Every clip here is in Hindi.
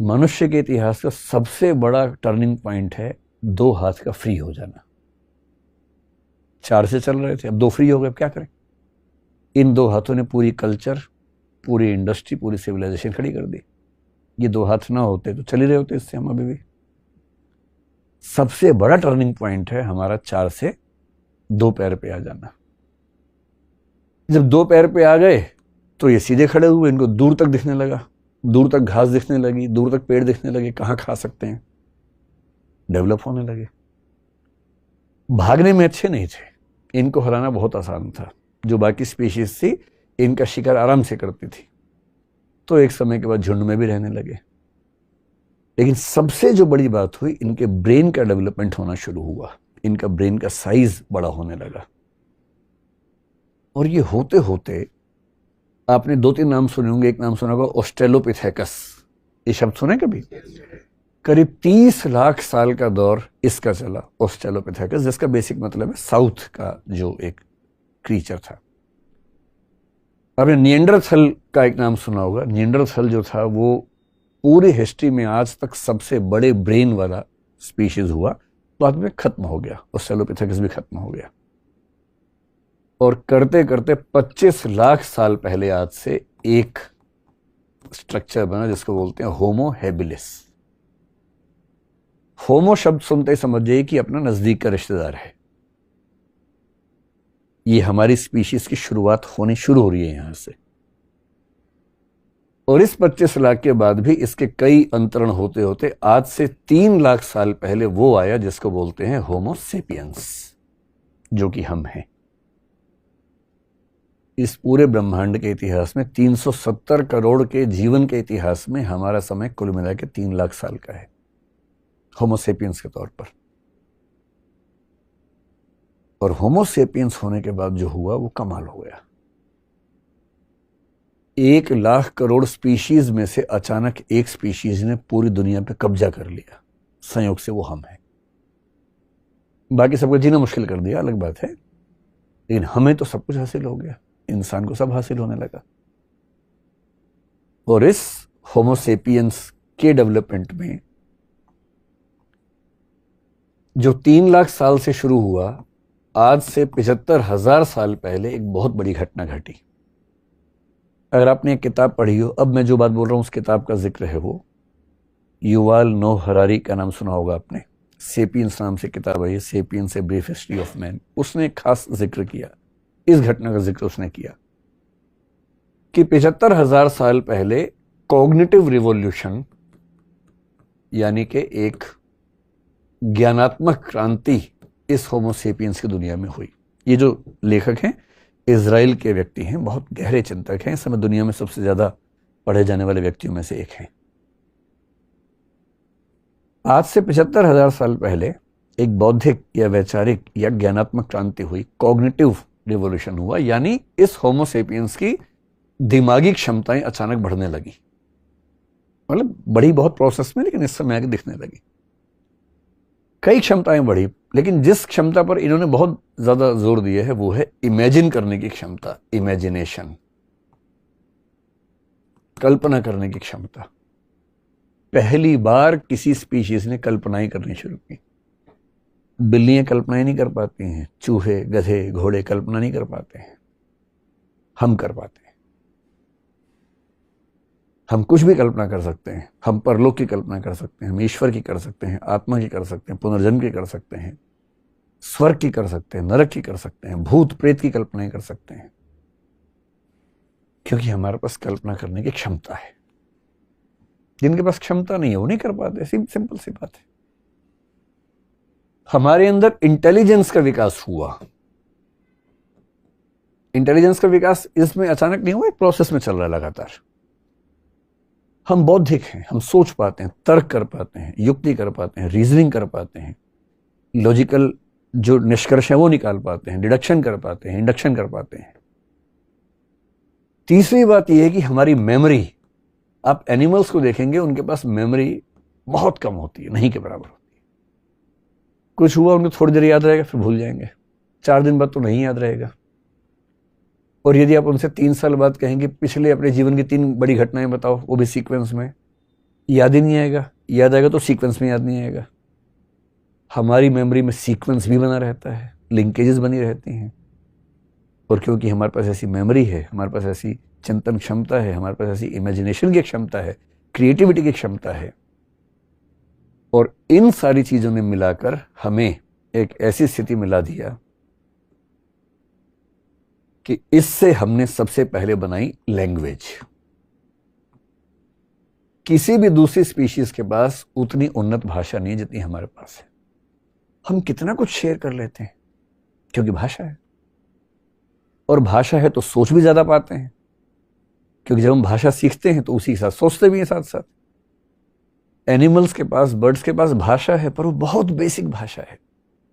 मनुष्य के इतिहास का सबसे बड़ा टर्निंग पॉइंट है 2 हाथ का फ्री हो जाना। 4 से चल रहे थे, अब 2 फ्री हो गए, अब क्या करें। इन 2 हाथों ने पूरी कल्चर, पूरी इंडस्ट्री, पूरी सिविलाइजेशन खड़ी कर दी। ये 2 हाथ ना होते तो चल ही रहे होते इससे हम अभी भी। सबसे बड़ा टर्निंग पॉइंट है हमारा 4 से 2 पैर पे आ जाना। जब 2 पैर पे आ गए तो ये सीधे खड़े हुए, इनको दूर तक दिखने लगा, दूर तक घास दिखने लगी, दूर तक पेड़ दिखने लगे, कहाँ खा सकते हैं, डेवलप होने लगे। भागने में अच्छे नहीं थे, इनको हराना बहुत आसान था। जो बाकी स्पीशीज थी इनका शिकार आराम से करती थी, तो एक समय के बाद झुंड में भी रहने लगे। लेकिन सबसे जो बड़ी बात हुई, इनके ब्रेन का डेवलपमेंट होना शुरू हुआ, इनका ब्रेन का साइज बड़ा होने लगा। और ये होते होते आपने 2-3 नाम सुने होंगे। एक नाम सुना होगा ऑस्ट्रेलोपिथेकस, ये शब्द सुने कभी? करीब 30 लाख साल का दौर इसका चला, ऑस्ट्रेलोपिथेकस, जिसका बेसिक मतलब है साउथ का जो एक क्रीचर था। आपने निएंडरथल का एक नाम सुना होगा। निएंडरथल जो था वो पूरी हिस्ट्री में आज तक सबसे बड़े ब्रेन वाला स्पीशीज हुआ, बाद में खत्म हो गया, ऑस्ट्रेलोपिथेकस भी खत्म हो गया। और करते करते 25 लाख साल पहले आज से एक स्ट्रक्चर बना जिसको बोलते हैं होमो हैबिलिस। होमो शब्द सुनते ही समझ जाइए कि अपना नजदीक का रिश्तेदार है। ये हमारी स्पीशीज की शुरुआत होनी शुरू हो रही है यहां से। और इस 25 लाख के बाद भी इसके कई अंतरण होते होते आज से 3 लाख साल पहले वो आया जिसको बोलते हैं होमो सेपियंस, जो कि हम हैं। इस पूरे ब्रह्मांड के इतिहास में 370 करोड़ के जीवन के इतिहास में हमारा समय कुल मिला के 3 लाख साल का है होमोसेपियंस के तौर पर। और होमोसेपियंस होने के बाद जो हुआ वो कमाल हो गया। 1 लाख करोड़ स्पीशीज में से अचानक एक स्पीशीज ने पूरी दुनिया पे कब्जा कर लिया। संयोग से वो हम हैं। बाकी सबको जीना मुश्किल कर दिया, अलग बात है, लेकिन हमें तो सब कुछ हासिल हो गया। इंसान को सब हासिल होने लगा। और इस होमोसेपियंस के डेवलपमेंट में जो 3 लाख साल से शुरू हुआ, आज से 75,000 साल पहले एक बहुत बड़ी घटना घटी। अगर आपने एक किताब पढ़ी हो, अब मैं जो बात बोल रहा हूं उस किताब का जिक्र है, वो युवाल नोह हरारी का नाम सुना होगा आपने। सेपियंस नाम से किताब है, sapiens a brief history of man. उसने एक खास जिक्र किया, इस घटना का जिक्र उसने किया कि 75,000 साल पहले कॉग्निटिव रिवॉल्यूशन, यानी कि एक ज्ञानात्मक क्रांति इस होमोसेपियंस की दुनिया में हुई। ये जो लेखक हैं इजराइल के व्यक्ति हैं, बहुत गहरे चिंतक हैं, इस समय दुनिया में सबसे ज्यादा पढ़े जाने वाले व्यक्तियों में से एक हैं। आज से 75,000 साल पहले एक बौद्धिक या वैचारिक या ज्ञानात्मक क्रांति हुई, कॉग्निटिव रिवॉल्यूशन हुआ, यानी इस होमोसेपियंस की दिमागी क्षमताएं अचानक बढ़ने लगी। मतलब बढ़ी बहुत प्रोसेस में, लेकिन इस समय आगे दिखने लगी। कई क्षमताएं बढ़ी, लेकिन जिस क्षमता पर इन्होंने बहुत ज्यादा जोर दिया है वो है इमेजिन करने की क्षमता, इमेजिनेशन, कल्पना करने की क्षमता। पहली बार किसी स्पीशीज ने कल्पनाएं करनी शुरू की। बिल्लियां कल्पनाएं नहीं कर पाती हैं, चूहे, गधे, घोड़े कल्पना नहीं कर पाते हैं, हम कर पाते हैं। हम कुछ भी कल्पना कर सकते हैं। हम परलोक की कल्पना कर सकते हैं, हम ईश्वर की कर सकते हैं, आत्मा की कर सकते हैं, पुनर्जन्म की कर सकते हैं, स्वर्ग की कर सकते हैं, नरक की कर सकते हैं, भूत प्रेत की कल्पना कर सकते हैं, क्योंकि हमारे पास कल्पना करने की क्षमता है। जिनके पास क्षमता नहीं है वो नहीं कर पाते, सिंपल सी बात है। हमारे अंदर इंटेलिजेंस का विकास हुआ। इंटेलिजेंस का विकास इसमें अचानक नहीं हुआ, एक प्रोसेस में चल रहा है लगातार। हम बौद्धिक हैं, हम सोच पाते हैं, तर्क कर पाते हैं, युक्ति कर पाते हैं, रीजनिंग कर पाते हैं, लॉजिकल जो निष्कर्ष है वो निकाल पाते हैं, डिडक्शन कर पाते हैं, इंडक्शन कर पाते हैं। तीसरी बात यह है कि हमारी मेमोरी, आप एनिमल्स को देखेंगे उनके पास मेमोरी बहुत कम होती है, नहीं के बराबर होती है। कुछ हुआ उनको थोड़ी देर याद रहेगा, फिर भूल जाएंगे, 4 दिन बाद तो नहीं याद रहेगा। और यदि आप उनसे 3 साल बाद कहेंगे पिछले अपने जीवन की 3 बड़ी घटनाएं बताओ, वो भी सीक्वेंस में, याद ही नहीं आएगा, याद आएगा तो सीक्वेंस में याद नहीं आएगा। हमारी मेमोरी में सीक्वेंस भी बना रहता है, लिंकेजेस बनी रहती हैं। और क्योंकि हमारे पास ऐसी मेमोरी है, हमारे पास ऐसी चिंतन क्षमता है, हमारे पास ऐसी इमेजिनेशन की क्षमता है, क्रिएटिविटी की क्षमता है, और इन सारी चीजों ने मिलाकर हमें एक ऐसी स्थिति मिला दिया कि इससे हमने सबसे पहले बनाई लैंग्वेज। किसी भी दूसरी स्पीशीज के पास उतनी उन्नत भाषा नहीं जितनी हमारे पास है। हम कितना कुछ शेयर कर लेते हैं क्योंकि भाषा है, और भाषा है तो सोच भी ज्यादा पाते हैं, क्योंकि जब हम भाषा सीखते हैं तो उसी के साथ सोचते भी हैं साथ साथ। एनिमल्स के पास, बर्ड्स के पास भाषा है, पर वो बहुत बेसिक भाषा है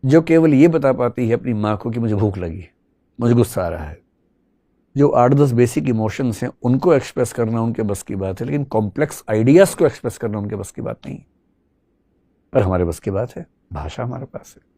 जो केवल ये बता पाती है अपनी माँ को कि मुझे भूख लगी, मुझे गुस्सा आ रहा है। जो 8-10 बेसिक इमोशंस हैं उनको एक्सप्रेस करना उनके बस की बात है, लेकिन कॉम्प्लेक्स आइडियाज को एक्सप्रेस करना उनके बस की बात नहीं। पर हमारे बस की बात है, भाषा हमारे पास है।